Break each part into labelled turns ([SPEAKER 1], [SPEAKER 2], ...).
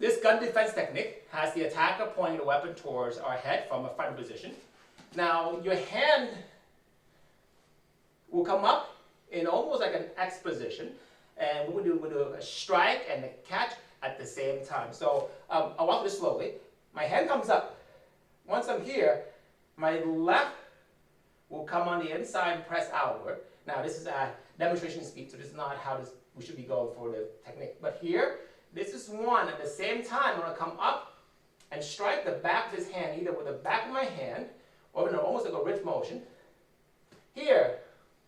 [SPEAKER 1] This gun defense technique has the attacker pointing the weapon towards our head from a front position. Now, your hand will come up in almost like an X position, and we'll do a strike and a catch at the same time. So I'll walk this slowly. My hand comes up. Once I'm here, my left will come on the inside and press outward. Now, this is at demonstration speed, so this is not how we should be going for the technique. But here, this is one. At the same time, I'm going to come up and strike the back of his hand, either with the back of my hand or in almost like a ridge motion. Here,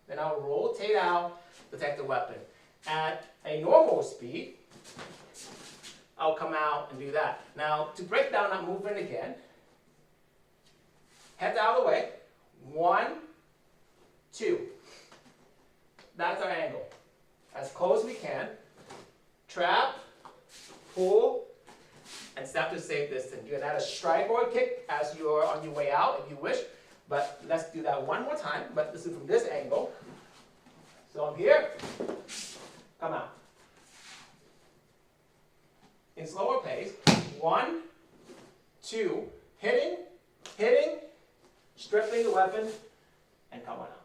[SPEAKER 1] then I'll rotate out, protect the weapon. At a normal speed, I'll come out and do that. Now, to break down that movement again, head out of the way. 1, 2. That's our angle. As close as we can. Trap, pull, and step to safe distance. You can add a strike or a kick as you're on your way out if you wish. But let's do that one more time. But this is from this angle. So I'm here. Come out. In slower pace. 1, 2. Hitting, stripping the weapon, and come on out.